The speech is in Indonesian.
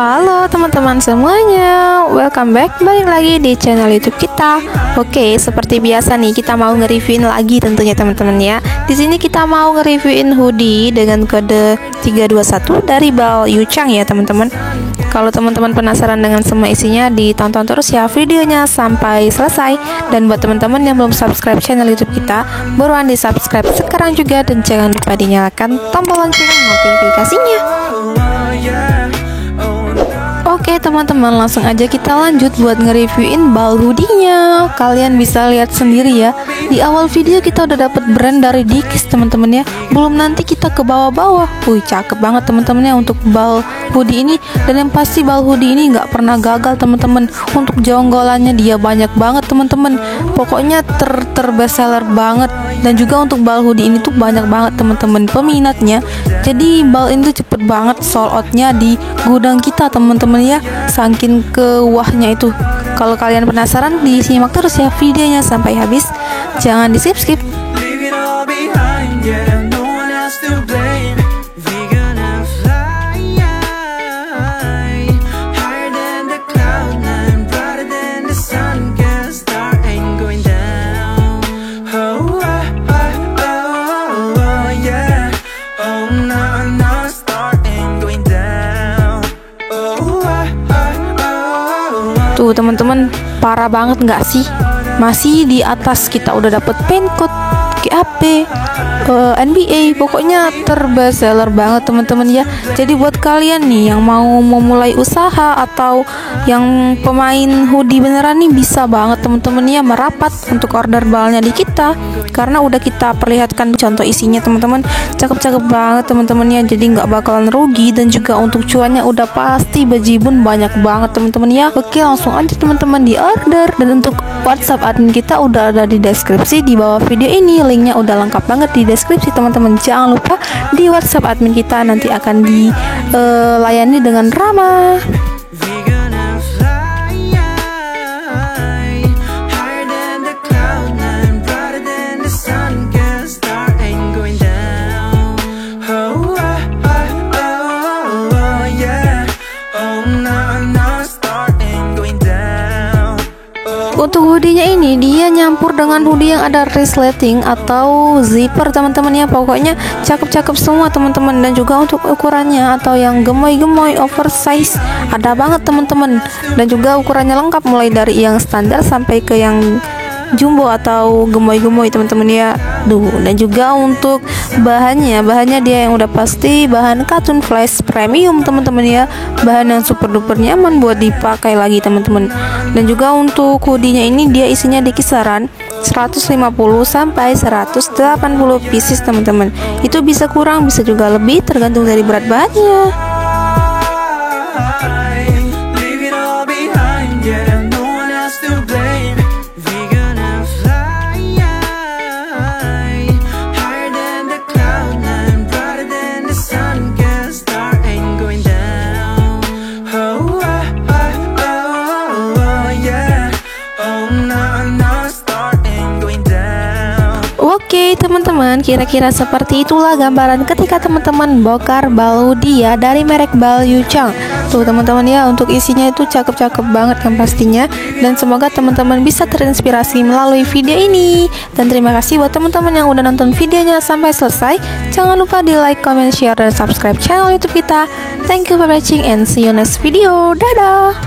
Halo teman-teman semuanya, welcome back, balik lagi di channel YouTube kita. Oke, seperti biasa nih kita mau nge-reviewin lagi tentunya teman-teman ya. Di sini kita mau nge-reviewin hoodie dengan kode 321 dari Bal Yuchang ya teman-teman. Kalau teman-teman penasaran dengan semua isinya, ditonton terus ya videonya sampai selesai. Dan buat teman-teman yang belum subscribe channel YouTube kita, buruan di subscribe sekarang juga dan jangan lupa dinyalakan tombol lonceng notifikasinya. Oke teman-teman, langsung aja kita lanjut buat nge-reviewin bal hoodie-nya. Kalian bisa lihat sendiri ya, di awal video kita udah dapet brand dari Dickies teman-teman ya. Belum nanti kita ke bawah-bawah. Wih, cakep banget teman-teman ya untuk bal hoodie ini. Dan yang pasti bal hoodie ini nggak pernah gagal teman-teman. Untuk jonggolannya dia banyak banget teman-teman. Pokoknya terbest seller banget. Dan juga untuk bal hoodie ini tuh banyak banget teman-teman peminatnya. Jadi bal ini tuh cepet banget sold out-nya di gudang kita teman-teman ya, saking kewahnya itu. Kalau kalian penasaran, disimak terus ya videonya sampai habis, jangan di skip. Tuh teman-teman, parah banget nggak sih? Masih di atas kita udah dapet Pencode, GAP, NBA, pokoknya terbest seller banget teman-teman ya. Jadi buat kalian nih yang mau memulai usaha atau yang pemain hoodie beneran nih, bisa banget teman-teman ya merapat untuk order balnya di kita, karena udah kita perlihatkan contoh isinya teman-teman. Cakep-cakep banget teman-teman ya, jadi nggak bakalan rugi. Dan juga untuk cuannya udah pasti bejibun banyak banget teman-teman ya. Oke, langsung aja teman-teman di order. Dan untuk WhatsApp admin kita udah ada di deskripsi di bawah video ini, linknya udah lengkap banget di deskripsi teman-teman. Jangan lupa di WhatsApp admin kita nanti akan dilayani dengan ramah. Untuk hoodie-nya ini dia nyampur dengan hoodie yang ada resleting atau zipper teman-teman ya. Pokoknya cakep-cakep semua teman-teman. Dan juga untuk ukurannya atau yang gemoy-gemoy oversize ada banget teman-teman. Dan juga ukurannya lengkap, mulai dari yang standar sampai ke yang jumbo atau gemoy-gemoy teman-teman ya. Dan juga untuk bahannya dia yang udah pasti bahan katun flash premium teman-teman ya, bahan yang super duper nyaman buat dipakai lagi teman-teman. Dan juga untuk hoodie-nya ini dia isinya di kisaran 150 sampai 180 pieces teman-teman. Itu bisa kurang, bisa juga lebih, tergantung dari berat bahannya. Oke teman-teman, kira-kira seperti itulah gambaran ketika teman-teman bongkar bal hoodie ya dari merek Bal Yuchang. Tuh teman-teman ya, untuk isinya itu cakep-cakep banget yang pastinya. Dan semoga teman-teman bisa terinspirasi melalui video ini. Dan terima kasih buat teman-teman yang udah nonton videonya sampai selesai. Jangan lupa di like, comment, share, dan subscribe channel YouTube kita. Thank you for watching and see you next video. Dadah.